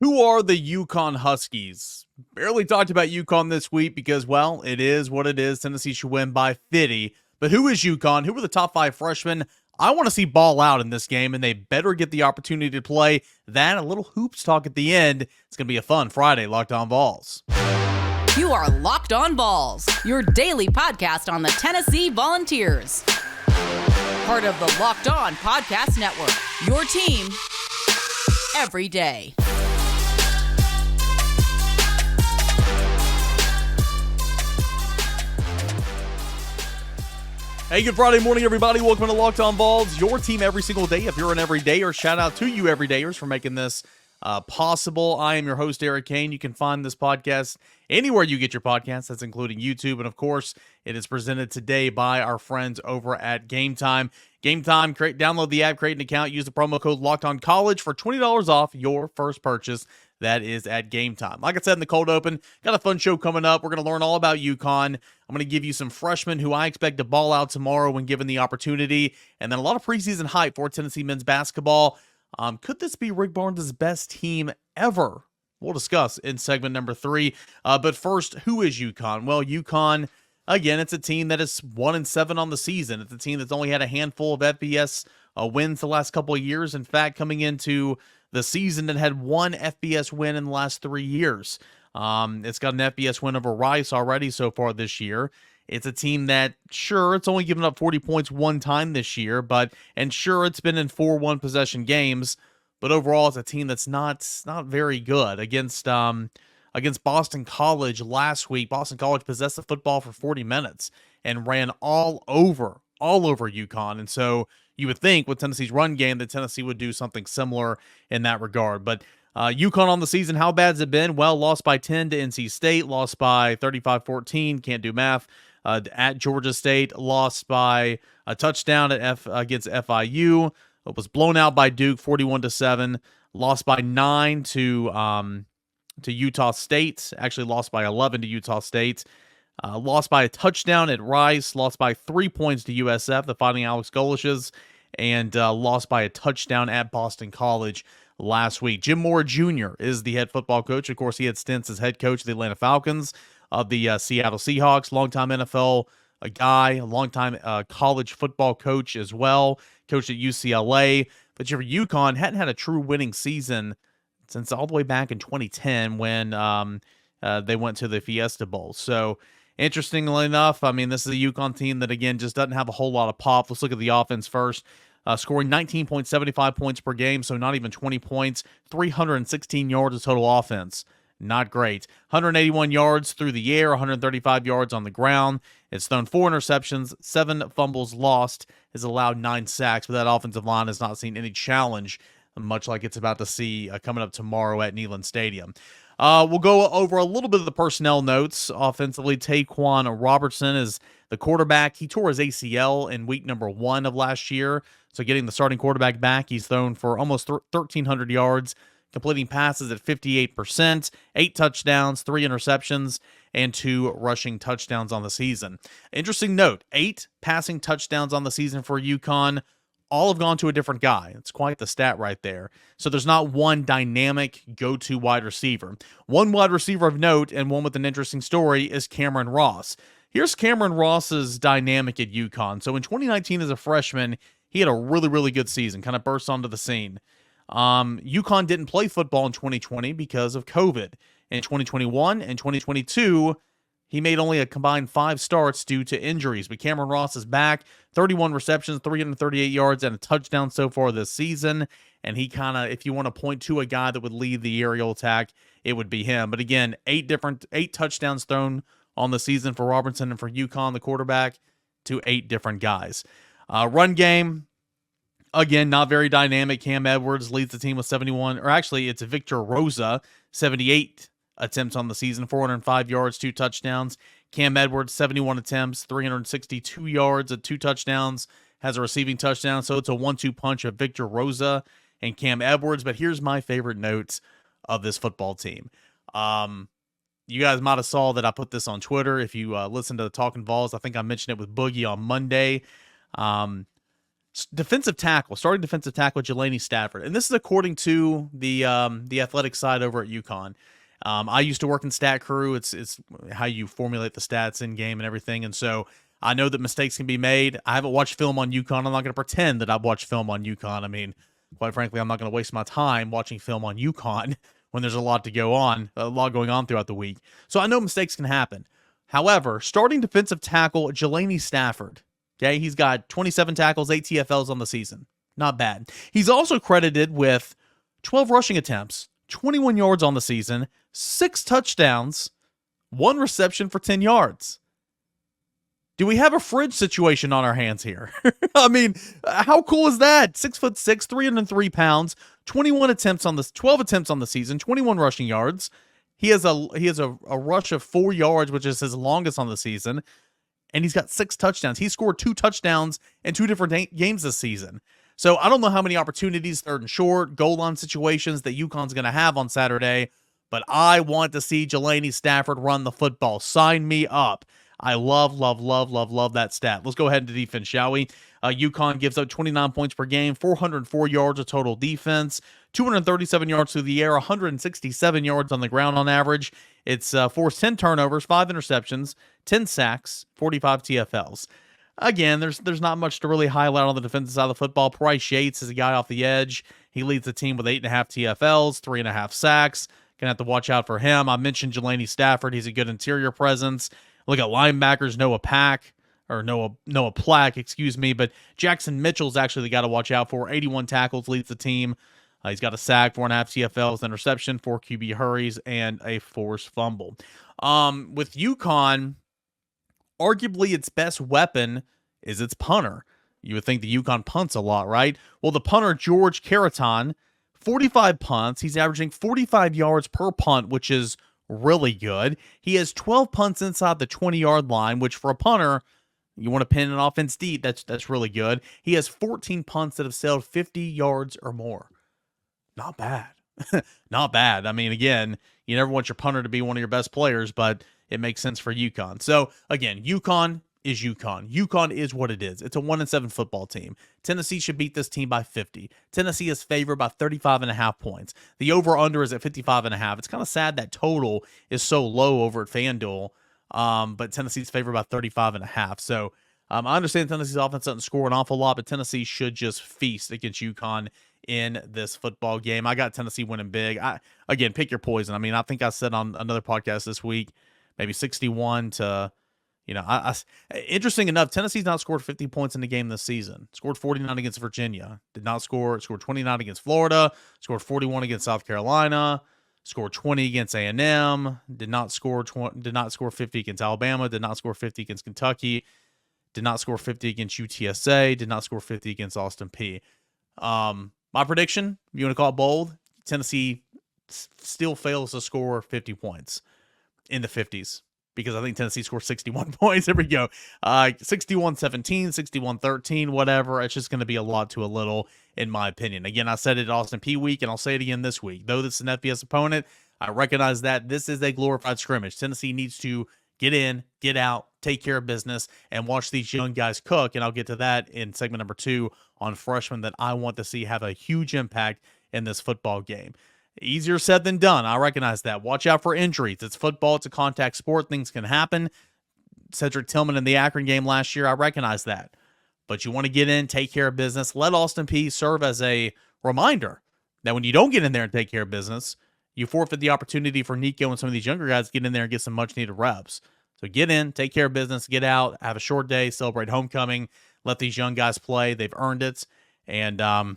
Who are the UConn Huskies? Barely talked about UConn this week because, well, it is what it is. Tennessee should win by 50. But who is UConn? Who are the top 5 freshmen? I want to see ball out in this game, and they better get the opportunity to play that. A little hoops talk at the end. It's going to be a fun Friday, Locked On Vols. You are Locked On Vols, your daily podcast on the Tennessee Volunteers. Part of the Locked On Podcast Network, your team every day. Hey, good Friday morning, everybody. Welcome to Locked On Vols, your team every single day. If you're an everydayer, shout out to you everydayers for making this possible. I am your host, Eric Cain. You can find this podcast anywhere you get your podcasts. That's including YouTube. And of course, it is presented today by our friends over at Game Time. Game Time, download the app, create an account, use the promo code LOCKEDONCollege for $20 off your first purchase. That is at Game Time. Like I said in the cold open, got a fun show coming up. We're going to learn all about UConn. I'm going to give you some freshmen who I expect to ball out tomorrow when given the opportunity. And then a lot of preseason hype for Tennessee men's basketball. Could this be Rick Barnes' best team ever? We'll discuss in segment number 3. But first, who is UConn? Well, UConn, again, it's a team that is 1-7 on the season. It's a team that's only had a handful of FBS wins the last couple of years. In fact, coming into the season, it had one FBS win in the last 3 years. It's got an FBS win over Rice already so far this year. It's a team that, sure, it's only given up 40 points one time this year, and sure, it's been in 4 one-possession games, but overall, it's a team that's not very good. Against Boston College last week, Boston College possessed the football for 40 minutes and ran all over UConn, and so you would think with Tennessee's run game that Tennessee would do something similar in that regard. But UConn on the season, how bad has it been? Well, lost by 10 to NC State, lost by 35-14, can't do math, at Georgia State, lost by a touchdown against FIU, it was blown out by Duke 41-7, lost by 9 to Utah State, actually lost by 11 to Utah State, lost by a touchdown at Rice, lost by 3 points to USF, the Fighting Alex Golishes, and lost by a touchdown at Boston College last week. Jim Mora Jr. is the head football coach. Of course, he had stints as head coach of the Atlanta Falcons, of the Seattle Seahawks, longtime NFL guy, a longtime college football coach as well, coached at UCLA. But for UConn, hadn't had a true winning season since all the way back in 2010 when they went to the Fiesta Bowl. So, interestingly enough, I mean, this is a UConn team that, again, just doesn't have a whole lot of pop. Let's look at the offense first. Scoring 19.75 points per game, so not even 20 points, 316 yards of total offense. Not great. 181 yards through the air, 135 yards on the ground. It's thrown 4 interceptions, 7 fumbles lost, has allowed 9 sacks, but that offensive line has not seen any challenge, much like it's about to see coming up tomorrow at Neyland Stadium. We'll go over a little bit of the personnel notes. Offensively, Taquan Robertson is the quarterback. He tore his ACL in week number 1 of last year, so getting the starting quarterback back, he's thrown for almost 1,300 yards, completing passes at 58%, 8 touchdowns, 3 interceptions, and 2 rushing touchdowns on the season. Interesting note, 8 passing touchdowns on the season for UConn. All have gone to a different guy. It's quite the stat right there. So there's not one dynamic go-to wide receiver. One wide receiver of note and one with an interesting story is Cameron Ross. Here's Cameron Ross's dynamic at UConn. So in 2019 as a freshman, he had a really, really good season, kind of burst onto the scene. UConn didn't play football in 2020 because of COVID. In 2021 and 2022, he made only a combined 5 starts due to injuries, but Cameron Ross is back, 31 receptions, 338 yards, and a touchdown so far this season, and he kind of, if you want to point to a guy that would lead the aerial attack, it would be him. But again, 8 touchdowns thrown on the season for Robertson and for UConn, the quarterback, to 8 different guys. Run game, again, not very dynamic. Cam Edwards leads the team with 71, or actually it's Victor Rosa, 78 attempts on the season, 405 yards, 2 touchdowns. Cam Edwards, 71 attempts, 362 yards, 2 touchdowns, has a receiving touchdown. So it's a 1-2 punch of Victor Rosa and Cam Edwards. But here's my favorite notes of this football team. You guys might have saw that I put this on Twitter. If you listen to the Talking Vols, I think I mentioned it with Boogie on Monday. Defensive tackle, starting defensive tackle Jelani Stafford, and this is according to the athletic side over at UConn. I used to work in stat crew. It's how you formulate the stats in game and everything, and so I know that mistakes can be made. I haven't watched film on UConn. I'm not going to pretend that I've watched film on UConn. I mean, quite frankly, I'm not going to waste my time watching film on UConn when there's a lot going on throughout the week. So I know mistakes can happen. However, starting defensive tackle Jelani Stafford. Okay, he's got 27 tackles, 8 TFLs on the season. Not bad. He's also credited with 12 rushing attempts, 21 yards on the season, 6 touchdowns, 1 reception for 10 yards. Do we have a fridge situation on our hands here? I mean, how cool is that? 6'6", 303 pounds, 12 attempts on the season, 21 rushing yards. He has a rush of 4 yards, which is his longest on the season. And he's got 6 touchdowns. He scored 2 touchdowns in 2 different games this season. So I don't know how many opportunities, third and short, goal line situations that UConn's going to have on Saturday, but I want to see Jelani Stafford run the football. Sign me up. I love that stat. Let's go ahead to defense, shall we? UConn gives up 29 points per game, 404 yards of total defense, 237 yards through the air, 167 yards on the ground on average. It's forced 10 turnovers, 5 interceptions, 10 sacks, 45 TFLs. Again, there's not much to really highlight on the defensive side of the football. Bryce Yates is a guy off the edge. He leads the team with 8.5 TFLs, 3.5 sacks. Gonna have to watch out for him. I mentioned Jelani Stafford. He's a good interior presence. Look at linebackers, Noah Plack, excuse me. But Jackson Mitchell's actually the guy to watch out for. 81 tackles, leads the team. He's got a sack, 4.5 TFLs, interception, 4 QB hurries, and a forced fumble. With UConn, arguably its best weapon is its punter. You would think the UConn punts a lot, right? Well, the punter, George Caraton, 45 punts. He's averaging 45 yards per punt, which is really good. He has 12 punts inside the 20-yard line, which for a punter, you want to pin an offense deep, that's really good. He has 14 punts that have sailed 50 yards or more. Not bad. Not bad. I mean, again, you never want your punter to be one of your best players, but it makes sense for UConn. So, again, UConn is UConn. UConn is what it is. It's a 1-7 football team. Tennessee should beat this team by 50. Tennessee is favored by 35.5 points. The over-under is at 55.5. It's kind of sad that total is so low over at FanDuel, but Tennessee's favored by 35.5. So, I understand Tennessee's offense doesn't score an awful lot, but Tennessee should just feast against UConn in this football game. I got Tennessee winning big. Again, pick your poison. I mean, I think I said on another podcast this week, maybe 61 to, interesting enough, Tennessee's not scored 50 points in the game this season. Scored 49 against Virginia. Scored 29 against Florida. Scored 41 against South Carolina. Scored 20 against A&M. Did not score 50 against Alabama. Did not score 50 against Kentucky. Did not score 50 against UTSA. Did not score 50 against Austin Peay. My prediction, if you want to call it bold, Tennessee still fails to score 50 points in the 50s because I think Tennessee scores 61 points. There we go. 61-17, 61-13, whatever. It's just going to be a lot to a little, in my opinion. Again, I said it at Austin Peay week, and I'll say it again this week. Though this is an FBS opponent, I recognize that this is a glorified scrimmage. Tennessee needs to get in, get out, take care of business, and watch these young guys cook. And I'll get to that in segment number 2 on freshmen that I want to see have a huge impact in this football game. Easier said than done. I recognize that. Watch out for injuries. It's football. It's a contact sport. Things can happen. Cedric Tillman in the Akron game last year, I recognize that. But you want to get in, take care of business. Let Austin Peay serve as a reminder that when you don't get in there and take care of business, you forfeit the opportunity for Nico and some of these younger guys to get in there and get some much-needed reps. So get in, take care of business, get out, have a short day, celebrate homecoming, let these young guys play. They've earned it. And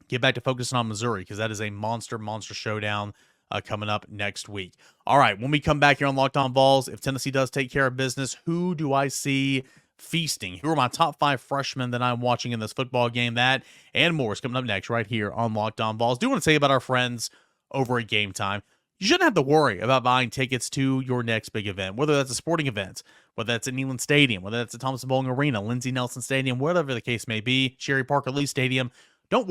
get back to focusing on Missouri because that is a monster showdown coming up next week. All right, when we come back here on Locked On Vols, if Tennessee does take care of business, who do I see feasting? Who are my top 5 freshmen that I'm watching in this football game? That and more is coming up next right here on Locked On Vols. Do want to tell you about our friends over at Game Time. You shouldn't have to worry about buying tickets to your next big event, whether that's a sporting event, whether that's at Neyland Stadium, whether that's at Thompson Bowling Arena, Lindsey Nelson Stadium, whatever the case may be, Sherry Parker Lee Stadium. Don't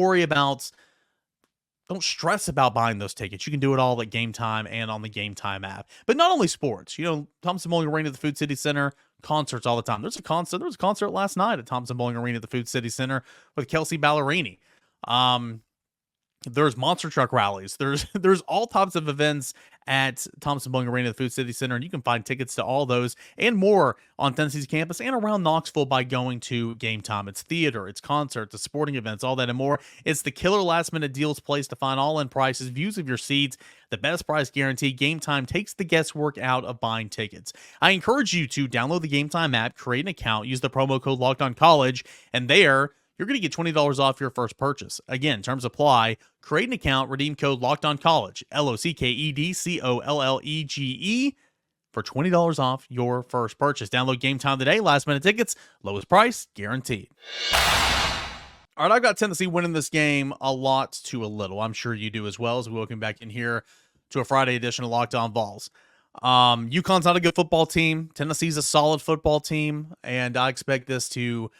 stress about buying those tickets. You can do it all at Game Time and on the Game Time app. But not only sports. Thompson Bowling Arena, the Food City Center, concerts all the time. There was a concert last night at Thompson Bowling Arena at the Food City Center with Kelsey Ballerini. There's monster truck rallies. There's all types of events at Thompson Bowling Arena at the Food City Center, and you can find tickets to all those and more on Tennessee's campus and around Knoxville by going to Game Time. It's theater, it's concerts, it's sporting events, all that and more. It's the killer last-minute deals place to find all-in prices, views of your seats, the best price guarantee. Game Time takes the guesswork out of buying tickets. I encourage you to download the Game Time app, create an account, use the promo code LOCKEDONCollege, and there you're going to get $20 off your first purchase. Again, terms apply. Create an account, redeem code LOCKEDONCollege, LOCKEDCOLLEGE, for $20 off your first purchase. Download Game Time today. Last minute tickets, lowest price guaranteed. All right, I've got Tennessee winning this game a lot to a little. I'm sure you do as well, as we welcome back in here to a Friday edition of Locked On Vols. UConn's not a good football team. Tennessee's a solid football team, and I expect this to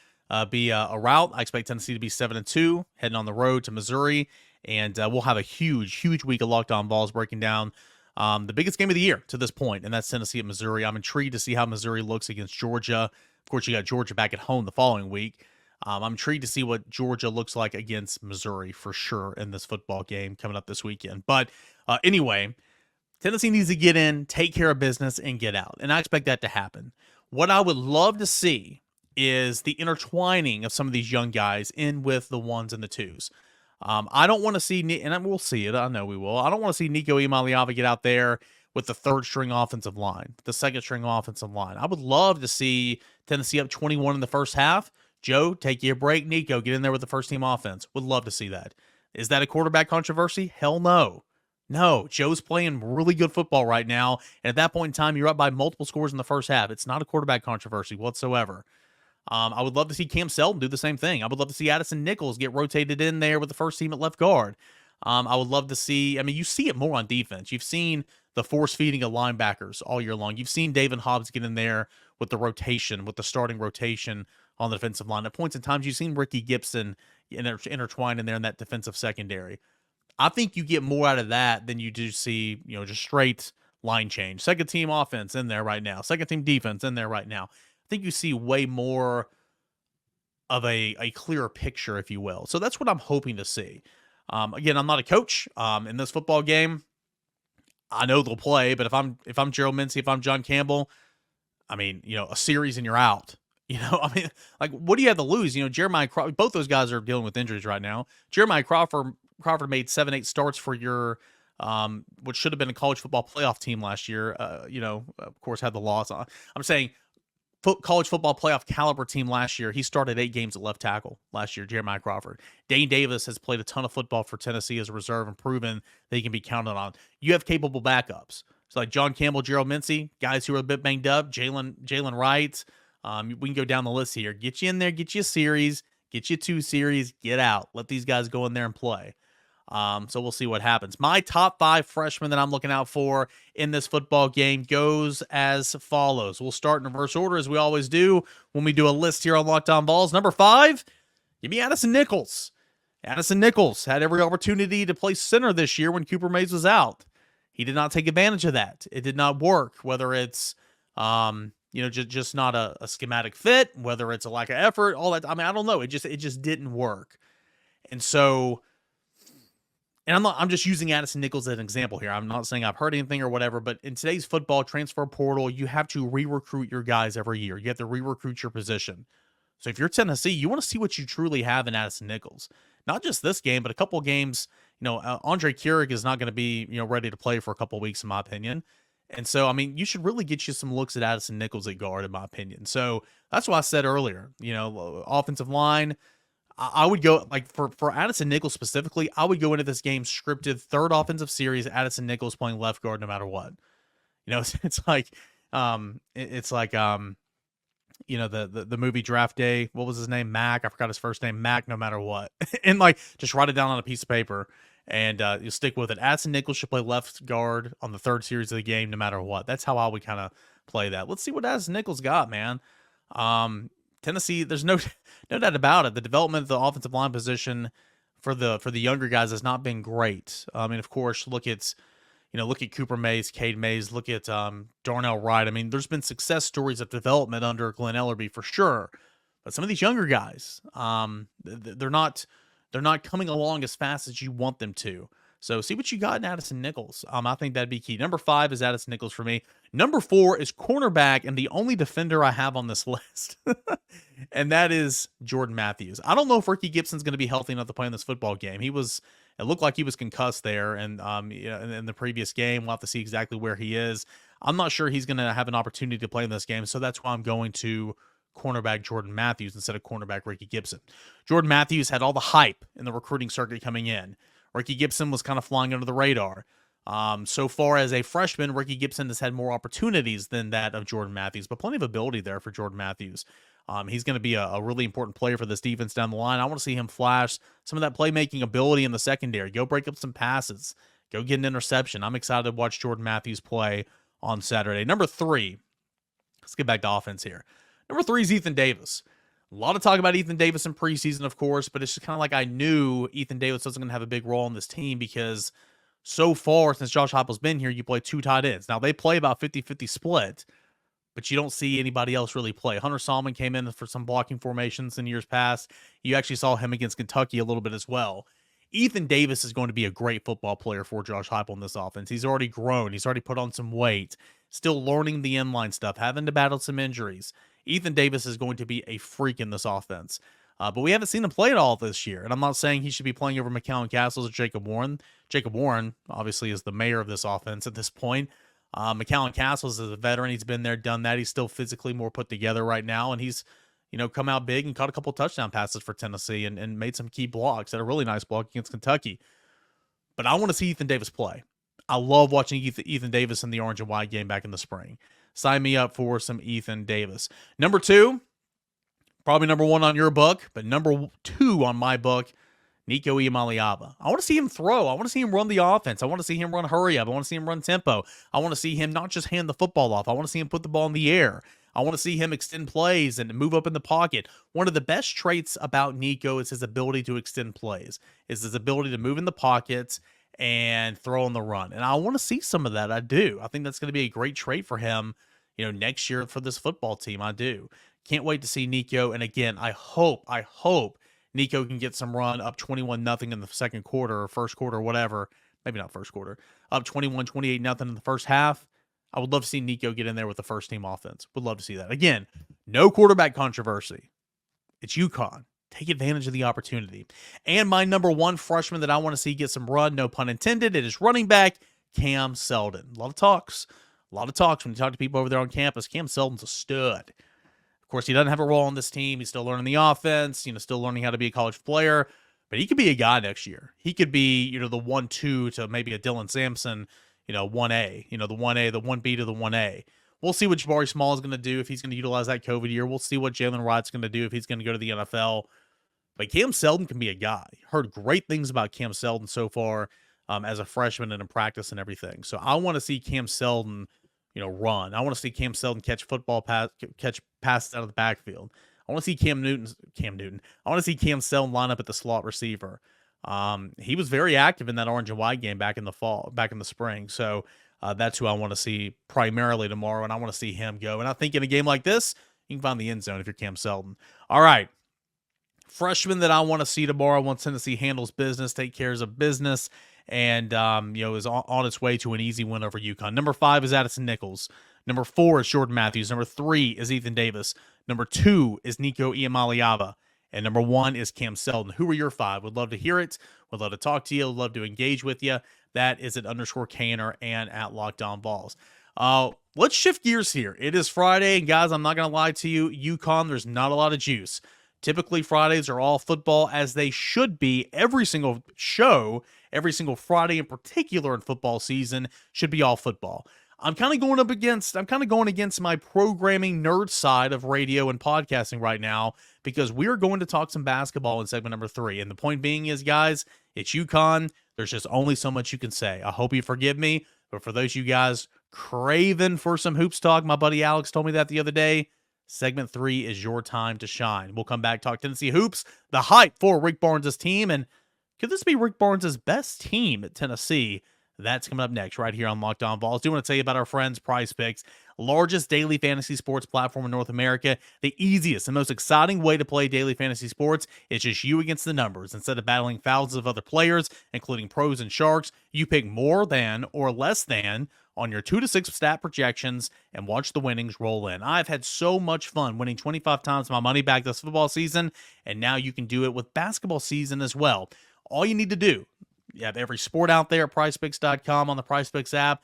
be a rout. I expect Tennessee to be 7-2, heading on the road to Missouri, and we'll have a huge week of Locked On Vols breaking down the biggest game of the year to this point, and that's Tennessee at Missouri. I'm intrigued to see how Missouri looks against Georgia. Of course, you got Georgia back at home the following week. I'm intrigued to see what Georgia looks like against Missouri for sure in this football game coming up this weekend. But anyway, Tennessee needs to get in, take care of business, and get out, and I expect that to happen. What I would love to see is the intertwining of some of these young guys in with the ones and the twos. I don't want to see, and we'll see it, I know we will, I don't want to see Nico Iamaleava get out there with the third string offensive line, the second string offensive line. I would love to see Tennessee up 21 in the first half. Joe, take you a break. Nico, get in there with the first team offense. Would love to see that. Is that a quarterback controversy? Hell no. No, Joe's playing really good football right now, and at that point in time, you're up by multiple scores in the first half. It's not a quarterback controversy whatsoever. I would love to see Cam Seldon do the same thing. I would love to see Addison Nichols get rotated in there with the first team at left guard. I would love to see, you see it more on defense. You've seen the force feeding of linebackers all year long. You've seen David Hobbs get in there with the rotation, with the starting rotation on the defensive line. At points in times, you've seen Ricky Gibson intertwined in there in that defensive secondary. I think you get more out of that than you do see, just straight line change. Second team offense in there right now. Second team defense in there right now. I think you see way more of a clearer picture, if you will. So that's what I'm hoping to see. Again, I'm not a coach in this football game. I know they'll play, but if I'm Gerald Mincey, if I'm John Campbell, a series and you're out. What do you have to lose? Jeremiah Crawford, both those guys are dealing with injuries right now. Jeremiah Crawford made 7-8 starts for your what should have been a college football playoff team last year. Of course, had the loss. I'm saying college football playoff caliber team last year. He started 8 games at left tackle last year, Jeremiah Crawford. Dane Davis has played a ton of football for Tennessee as a reserve and proven that he can be counted on. You have capable backups. So like John Campbell, Gerald Mincey, guys who are a bit banged up, Jalen Wright. We can go down the list here. Get you in there, get you a series, get you 2 series, get out. Let these guys go in there and play. So we'll see what happens. My top 5 freshmen that I'm looking out for in this football game goes as follows. We'll start in reverse order as we always do when we do a list here on Locked On Vols. Number 5, give me Addison Nichols. Addison Nichols had every opportunity to play center this year when Cooper Mays was out. He did not take advantage of that. It did not work, whether it's just not a schematic fit, whether it's a lack of effort, all that. I don't know. It just didn't work. And so, and I'm just using Addison Nichols as an example here. I'm not saying I've heard anything or whatever, but in today's football transfer portal, you have to re-recruit your guys every year. You have to re-recruit your position. So if you're Tennessee, you want to see what you truly have in Addison Nichols. Not just this game, but a couple of games. Andre Keurig is not going to be, ready to play for a couple of weeks, in my opinion. And so, you should really get you some looks at Addison Nichols at guard, in my opinion. So that's why I said earlier, offensive line, I would go, for Addison Nichols specifically, I would go into this game scripted third offensive series, Addison Nichols playing left guard no matter what. It's like the movie Draft Day. What was his name? Mac. I forgot his first name. Mac, no matter what. And just write it down on a piece of paper and you'll stick with it. Addison Nichols should play left guard on the third series of the game no matter what. That's how I would kind of play that. Let's see what Addison Nichols got, man. Tennessee, there's no doubt about it. The development of the offensive line position for the younger guys has not been great. Of course, look at Look at Cooper Mays, Cade Mays, look at Darnell Wright. I mean, there's been success stories of development under Glenn Ellerbe for sure. But some of these younger guys, they're not coming along as fast as you want them to. So see what you got in Addison Nichols. I think that'd be key. Number 5 is Addison Nichols for me. Number 4 is cornerback, and the only defender I have on this list, and that is Jordan Matthews. I don't know if Ricky Gibson's going to be healthy enough to play in this football game. It looked like he was concussed there, and in the previous game, we'll have to see exactly where he is. I'm not sure he's going to have an opportunity to play in this game, so that's why I'm going to cornerback Jordan Matthews instead of cornerback Ricky Gibson. Jordan Matthews had all the hype in the recruiting circuit coming in. Ricky Gibson was kind of flying under the radar. So far as a freshman, Ricky Gibson has had more opportunities than that of Jordan Matthews, but plenty of ability there for Jordan Matthews. He's going to be a really important player for this defense down the line. I want to see him flash some of that playmaking ability in the secondary. Go break up some passes. Go get an interception. I'm excited to watch Jordan Matthews play on Saturday. Number 3, let's get back to offense here. Number 3 is Ethan Davis. A lot of talk about Ethan Davis in preseason, of course, but it's just kind of like I knew Ethan Davis wasn't going to have a big role in this team because so far since Josh Heupel's been here, you play 2 tight ends. Now, they play about 50-50 split, but you don't see anybody else really play. Hunter Salmon came in for some blocking formations in years past. You actually saw him against Kentucky a little bit as well. Ethan Davis is going to be a great football player for Josh Heupel in this offense. He's already grown. He's already put on some weight, still learning the inline stuff, having to battle some injuries. Ethan Davis is going to be a freak in this offense. But we haven't seen him play at all this year. And I'm not saying he should be playing over McCallum Castles or Jacob Warren. Jacob Warren, obviously, is the mayor of this offense at this point. McCallum Castles is a veteran. He's been there, done that. He's still physically more put together right now. And he's, come out big and caught a couple touchdown passes for Tennessee and made some key blocks. Had a really nice block against Kentucky. But I want to see Ethan Davis play. I love watching Ethan Davis in the orange and white game back in the spring. Sign me up for some Ethan Davis. Number 2, probably number 1 on your book, but number 2 on my book, Nico Iamaleava. I want to see him throw. I want to see him run the offense. I want to see him run hurry up. I want to see him run tempo. I want to see him not just hand the football off. I want to see him put the ball in the air. I want to see him extend plays and move up in the pocket. One of the best traits about Nico is his ability to extend plays, is his ability to move in the pockets and throw on the run. And I want to see some of that. I do. I think that's going to be a great trait for him, next year for this football team. I do. Can't wait to see Nico. And again, I hope Nico can get some run up 21-0 in the second quarter or first quarter, whatever. Maybe not first quarter. Up 28-0 in the first half. I would love to see Nico get in there with the first team offense. Would love to see that. Again, no quarterback controversy. It's UConn. Take advantage of the opportunity. And my number 1 freshman that I want to see get some run, no pun intended, it is running back Cam Seldon. A lot of talks when you talk to people over there on campus. Cam Seldon's a stud. Of course, he doesn't have a role on this team. He's still learning the offense, still learning how to be a college player. But he could be a guy next year. He could be, the 1-2 to maybe a Dylan Sampson, 1A, the 1A, the 1B to the 1A. We'll see what Jabari Small is going to do if he's going to utilize that COVID year. We'll see what Jalen Wright's going to do if he's going to go to the NFL. But Cam Seldon can be a guy. Heard great things about Cam Seldon so far as a freshman and in practice and everything. So I want to see Cam Seldon, run. I want to see Cam Seldon catch passes out of the backfield. I want to see Cam Newton. I want to see Cam Seldon line up at the slot receiver. He was very active in that orange and white game back in the spring. So that's who I want to see primarily tomorrow, and I want to see him go. And I think in a game like this, you can find the end zone if you're Cam Seldon. All right. Freshman that I want to see tomorrow, once Tennessee handles business, take care of business, and is on its way to an easy win over UConn. Number 5 is Addison Nichols. Number 4 is Jordan Matthews. Number 3 is Ethan Davis. Number 2 is Nico Iamaleava. And number 1 is Cam Seldon. Who are your 5? Would love to hear it. Would love to talk to you. Would love to engage with you. That is at _Cainer and at Locked On Vols. Let's shift gears here. It is Friday, and guys, I'm not going to lie to you. UConn, there's not a lot of juice. Typically, Fridays are all football, as they should be. Every single show, every single Friday in particular in football season, should be all football. I'm kind of going against my programming nerd side of radio and podcasting right now, because we're going to talk some basketball in segment number 3. And the point being is, guys, it's UConn. There's just only so much you can say. I hope you forgive me, but for those of you guys craving for some hoops talk, my buddy Alex told me that the other day, segment 3 is your time to shine. We'll come back, talk Tennessee hoops, the hype for Rick Barnes' team, and could this be Rick Barnes' best team at Tennessee That's coming up next right here on Locked On Vols. Do want to tell you about our friends Prize Picks, largest daily fantasy sports platform in North America. The easiest and most exciting way to play daily fantasy sports is just you against the numbers. Instead of battling thousands of other players, including pros and sharks, you pick more than or less than on your 2 to 6 stat projections and watch the winnings roll in. I've had so much fun winning 25 times my money back this football season, and now you can do it with basketball season as well. All you need to do, you have every sport out there at PrizePicks.com on the PrizePicks app,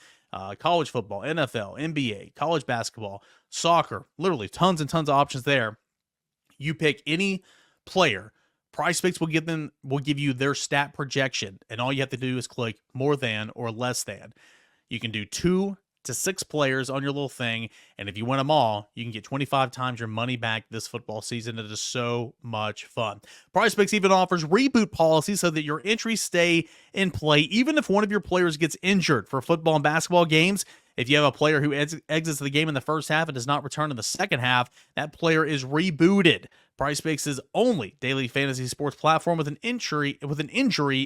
college football, NFL, NBA, college basketball, soccer, literally tons and tons of options there. You pick any player, PrizePicks will give you their stat projection, and all you have to do is click more than or less than. You can do 2 to 6 players on your little thing, and if you win them all, you can get 25 times your money back this football season. It is so much fun. PrizePicks even offers reboot policies so that your entries stay in play, even if one of your players gets injured for football and basketball games. If you have a player who exits the game in the first half and does not return in the second half, that player is rebooted. PrizePicks is only daily fantasy sports platform with an injury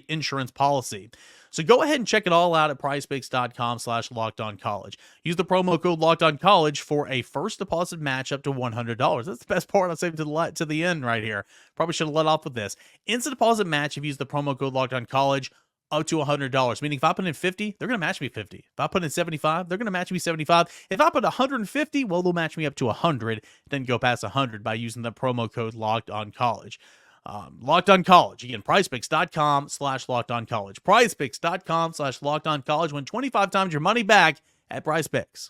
insurance policy. So go ahead and check it all out at prizepicks.com/lockedoncollege. Use the promo code lockedoncollege for a first deposit match up to $100. That's the best part. I saved to the end right here. Probably should have let off with this. Instant deposit match if you use the promo code lockedoncollege up to $100. Meaning if I put in 50, they're going to match me 50. If I put in 75, they're going to match me 75. If I put 150, well, they'll match me up to 100. Then go past 100 by using the promo code lockedoncollege. Locked On College. Again, prizepicks.com/lockedoncollege. Prizepicks.com/lockedoncollege. Win 25 times your money back at PrizePicks.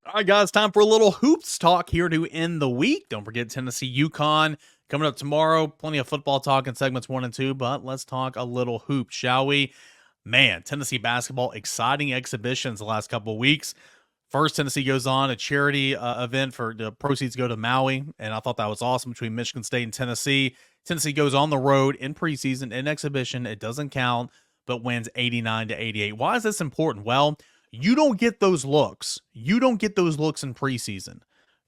All right, guys, time for a little hoops talk here to end the week. Don't forget Tennessee UConn coming up tomorrow. Plenty of football talk in segments 1 and 2, but let's talk a little hoops, shall we? Man, Tennessee basketball, exciting exhibitions the last couple of weeks. First, Tennessee goes on a charity event for the proceeds go to Maui, and I thought that was awesome between Michigan State and Tennessee. Tennessee goes on the road in preseason, in exhibition. It doesn't count, but wins 89-88. Why is this important? Well, you don't get those looks. You don't get those looks in preseason.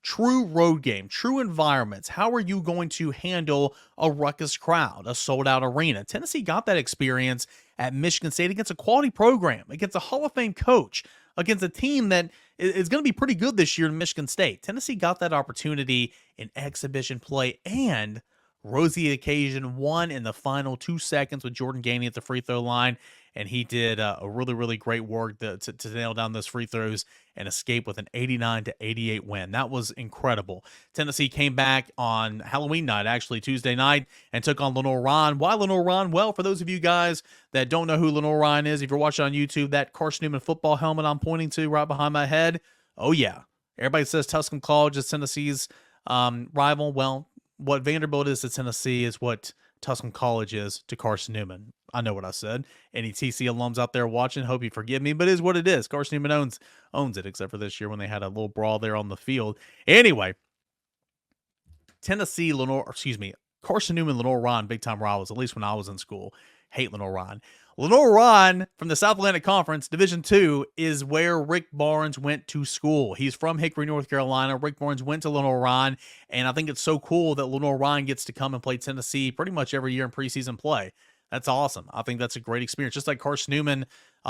True road game, true environments. How are you going to handle a ruckus crowd, a sold-out arena? Tennessee got that experience at Michigan State against a quality program, against a Hall of Fame coach, against a team that is going to be pretty good this year in Michigan State. Tennessee got that opportunity in exhibition play and rose the occasion, won in the final 2 seconds with Jordan Gainey at the free throw line, and he did a really, really great work to nail down those free throws and escape with an 89-88 win. That was incredible. Tennessee came back on Halloween night, actually Tuesday night, and took on Lenore Ryan. Why Lenore Ryan? Well, for those of you guys that don't know who Lenore Ryan is, if you're watching on YouTube, that Carson Newman football helmet I'm pointing to right behind my head, oh yeah. Everybody says Tuscan College is Tennessee's rival. Well, what Vanderbilt is to Tennessee is what Tuscan College is to Carson Newman. I know what I said. Any TC alums out there watching, hope you forgive me, but it is what it is. Carson Newman owns it, except for this year when they had a little brawl there on the field. Anyway, Carson Newman, Lenore Ryan, big time rivals, at least when I was in school. Hate Lenore Ryan. Lenore Ryan from the South Atlantic Conference, Division II, is where Rick Barnes went to school. He's from Hickory, North Carolina. Rick Barnes went to Lenore Ryan, and I think it's so cool that Lenore Ryan gets to come and play Tennessee pretty much every year in preseason play. That's awesome. I think that's a great experience. Just like Carson Newman,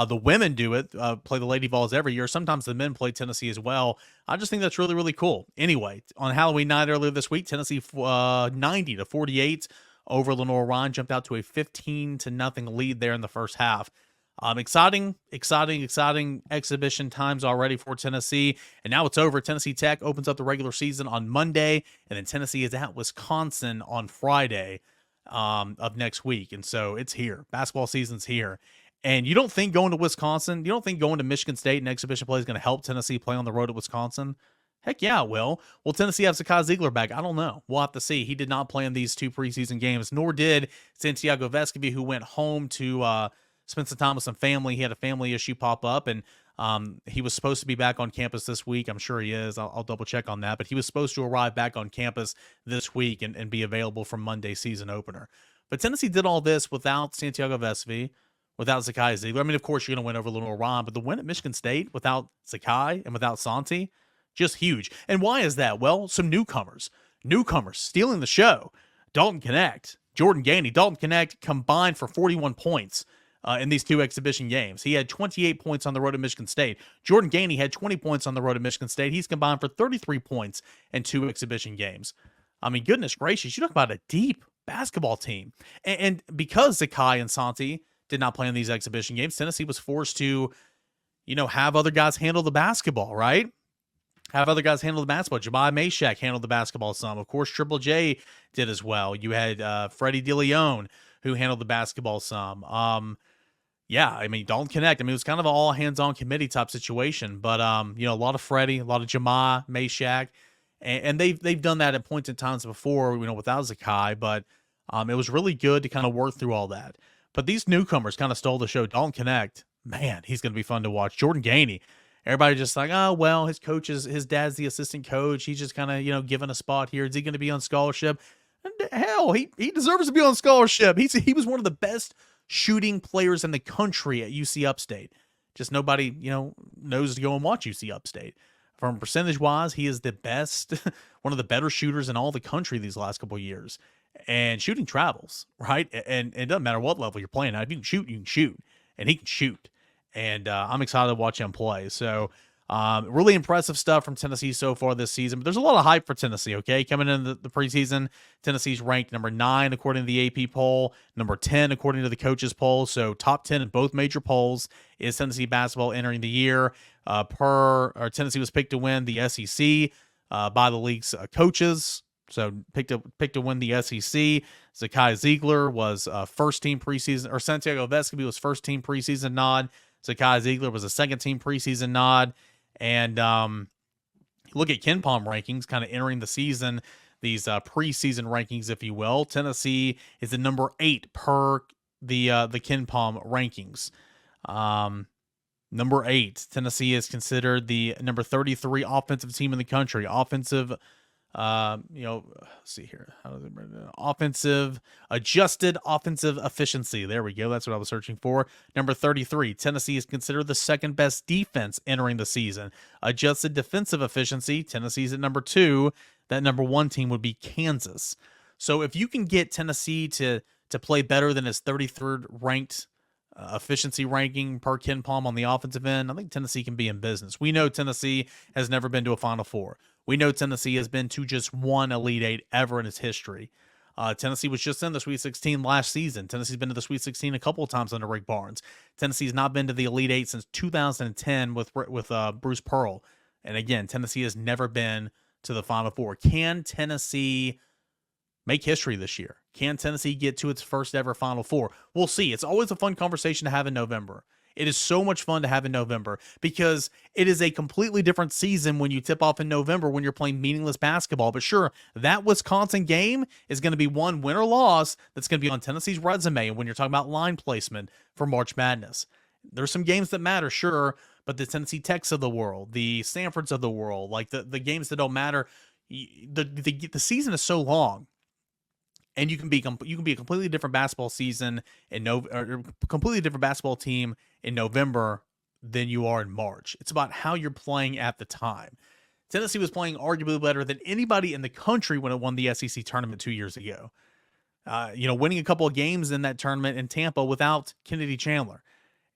the women do it, play the Lady Vols every year. Sometimes the men play Tennessee as well. I just think that's really, really cool. Anyway, on Halloween night earlier this week, Tennessee 90-48 over Lenore Ryan, jumped out to a 15-0 lead there in the first half. Exciting exhibition times already for Tennessee. And now it's over. Tennessee Tech opens up the regular season on Monday, and then Tennessee is at Wisconsin on Friday of next week. And so it's here. Basketball season's here. And you don't think going to Wisconsin, you don't think going to Michigan State in exhibition play is going to help Tennessee play on the road at Wisconsin? Heck yeah, it will. Will Tennessee have Zakai Ziegler back? I don't know. We'll have to see. He did not play in these 2 preseason games, nor did Santiago Vescovi, who went home to spend some time with some family. He had a family issue pop up, and he was supposed to be back on campus this week. I'm sure he is. I'll double check on that. But he was supposed to arrive back on campus this week and be available for Monday's season opener. But Tennessee did all this without Santiago Vescovi, without Zakai Ziegler. I mean, of course, you're going to win over Lenore Ryan, but the win at Michigan State without Zakai and without Santi, just huge. And why is that? Well, some newcomers stealing the show. Dalton Connect, Jordan Gainey, Dalton Connect combined for 41 points in these 2 exhibition games. He had 28 points on the road at Michigan State. Jordan Gainey had 20 points on the road at Michigan State. He's combined for 33 points in 2 exhibition games. I mean, goodness gracious, you talk about a deep basketball team. And because Zakai and Santi did not play in these exhibition games, Tennessee was forced to, have other guys handle the basketball, right? Have other guys handle the basketball. Jemiah Mashack handled the basketball some. Of course, Triple J did as well. You had Freddie DeLeon, who handled the basketball some. Yeah, I mean, Dalton Connect. I mean, it was kind of an all hands-on committee type situation. But, a lot of Freddie, a lot of Jemiah Mashack. And they've done that at points in times before, without Zakai. But it was really good to kind of work through all that. But these newcomers kind of stole the show. Dalton Connect, man, he's going to be fun to watch. Jordan Gainey. Everybody just like, oh, well, his dad's the assistant coach. He's just kind of, given a spot here. Is he going to be on scholarship? And hell, he deserves to be on scholarship. He was one of the best shooting players in the country at UC Upstate. Just nobody, knows to go and watch UC Upstate. From percentage-wise, he is the best, one of the better shooters in all the country these last couple of years. And shooting travels, right? And it doesn't matter what level you're playing at. If you can shoot, you can shoot. And he can shoot. And I'm excited to watch him play. So really impressive stuff from Tennessee so far this season. But there's a lot of hype for Tennessee, okay? Coming into the preseason, Tennessee's ranked number 9 according to the AP poll, number 10 according to the coaches poll. So top 10 in both major polls is Tennessee basketball entering the year. Tennessee was picked to win the SEC by the league's coaches. So picked to win the SEC. Zakai Ziegler was first team preseason, or Santiago Vescovi was first team preseason nod. Zakai Ziegler was a second team preseason nod. And look at KenPom rankings kind of entering the season, these preseason rankings, if you will. Tennessee is the number 8 per the KenPom rankings. Number 8, Tennessee is considered the number 33 offensive team in the country. Offensive, let's see here. How does it adjusted offensive efficiency. There we go. That's what I was searching for. Number 33, Tennessee is considered the second best defense entering the season. Adjusted defensive efficiency, Tennessee's at number 2. That number 1 team would be Kansas. So if you can get Tennessee to play better than its 33rd ranked efficiency ranking per KenPom on the offensive end, I think Tennessee can be in business. We know Tennessee has never been to a Final Four. We know Tennessee has been to just one Elite Eight ever in its history. Tennessee was just in the Sweet 16 last season. Tennessee's been to the Sweet 16 a couple of times under Rick Barnes. Tennessee's not been to the Elite Eight since 2010 with Bruce Pearl. And again, Tennessee has never been to the Final Four. Can Tennessee make history this year? Can Tennessee get to its first ever Final Four? We'll see. It's always a fun conversation to have in November. It is so much fun to have in November because it is a completely different season when you tip off in November when you're playing meaningless basketball. But sure, that Wisconsin game is going to be one win or loss that's going to be on Tennessee's resume when you're talking about line placement for March Madness. There's some games that matter, sure, but the Tennessee Techs of the world, the Stanfords of the world, like the games that don't matter, the season is so long. And you can be a completely different basketball season or completely different basketball team in November than you are in March. It's about how you're playing at the time. Tennessee was playing arguably better than anybody in the country when it won the SEC tournament 2 years ago. Winning a couple of games in that tournament in Tampa without Kennedy Chandler,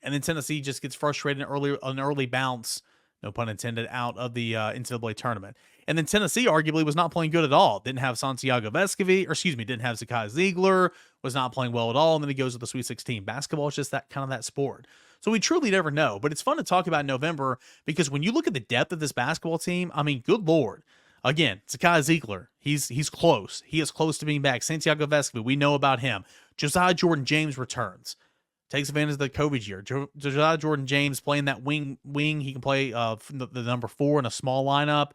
and then Tennessee just gets frustrated an early bounce, no pun intended, out of the NCAA tournament. And then Tennessee arguably was not playing good at all. Didn't have Santiago Vescovi, didn't have Zakai Ziegler, was not playing well at all. And then he goes to the Sweet 16. Basketball is just that sport. So we truly never know. But it's fun to talk about in November because when you look at the depth of this basketball team, I mean, good Lord. Again, Zakai Ziegler, he's close. He is close to being back. Santiago Vescovi, we know about him. Josiah Jordan James returns. Takes advantage of the COVID year. Josiah Jordan James playing that wing. He can play the number 4 in a small lineup.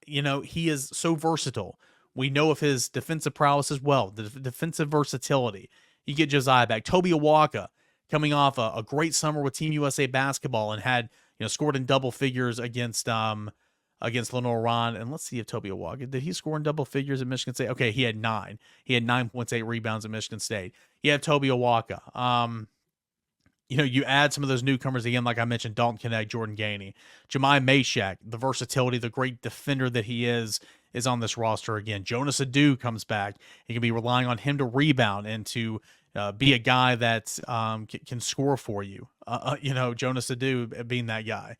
He is so versatile. We know of his defensive prowess as well, the defensive versatility. You get Josiah back. Toby Awaka coming off a great summer with Team USA basketball and had scored in double figures against Lenore Ron. And let's see if Toby Awaka, did he score in double figures at Michigan State? Okay, he had 9. He had 9.8 rebounds at Michigan State. You have Toby Awaka. You add some of those newcomers again, like I mentioned, Dalton Connect, Jordan Gainey, Jemiah Mashack, the versatility, the great defender that he is on this roster again. Jonas Adu comes back. You can be relying on him to rebound and to be a guy that can score for you. Jonas Adu being that guy.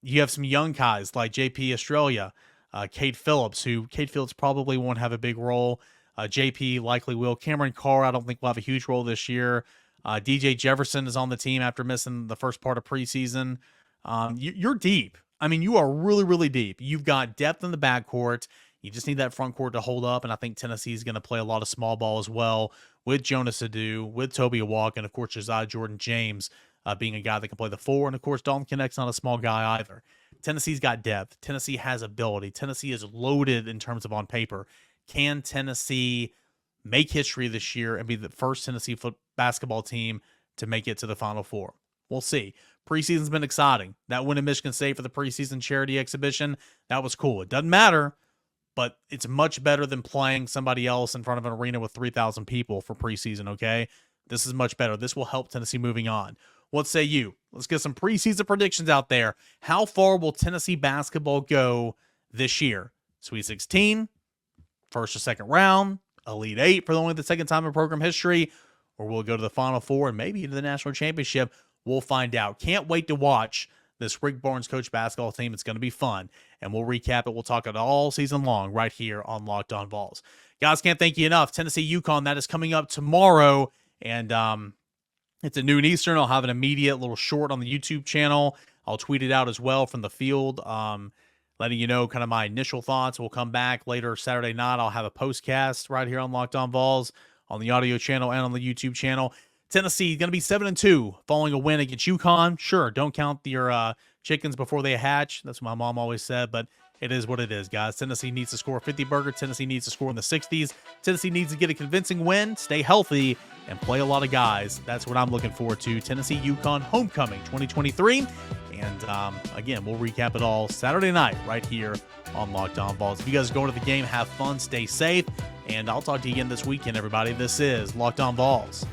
You have some young guys like JP Estrella, Cade Phillips, who Cade Phillips probably won't have a big role. JP likely will. Cameron Carr, I don't think will have a huge role this year. DJ Jefferson is on the team after missing the first part of preseason. You're deep. I mean, you are really, really deep. You've got depth in the backcourt. You just need that front court to hold up, and I think Tennessee is going to play a lot of small ball as well with Jonas Adu, with Toby Awak, and, of course, Josiah Jordan-James being a guy that can play the 4. And, of course, Dalton Kinnick's not a small guy either. Tennessee's got depth. Tennessee has ability. Tennessee is loaded in terms of on paper. Can Tennessee make history this year and be the first Tennessee basketball team to make it to the Final Four? We'll see. Preseason's been exciting. That win in Michigan State for the preseason charity exhibition, that was cool. It doesn't matter, but it's much better than playing somebody else in front of an arena with 3,000 people for preseason, okay? This is much better. This will help Tennessee moving on. What say you? Let's get some preseason predictions out there. How far will Tennessee basketball go this year? Sweet 16, first or second round, Elite 8 for only the second time in program history, or we'll go to the Final Four and maybe into the national championship. We'll find out. Can't wait to watch this Rick Barnes coach basketball team. It's going to be fun, and we'll recap it. We'll talk it all season long right here on Locked On Vols. Guys, can't thank you enough. Tennessee UConn, that is coming up tomorrow, and it's at noon Eastern. I'll have an immediate little short on the YouTube channel. I'll tweet it out as well from the field, letting you know kind of my initial thoughts. We'll come back later Saturday night. I'll have a postcast right here on Locked On Vols on the audio channel and on the YouTube channel. Tennessee going to be 7-2 following a win against UConn. Sure, don't count your chickens before they hatch. That's what my mom always said, but it is what it is, guys. Tennessee needs to score a 50-burger. Tennessee needs to score in the 60s. Tennessee needs to get a convincing win, stay healthy, and play a lot of guys. That's what I'm looking forward to. Tennessee UConn Homecoming 2023. And again, we'll recap it all Saturday night right here on Locked On Vols. If you guys are going to the game, have fun, stay safe, and I'll talk to you again this weekend, everybody. This is Locked On Vols.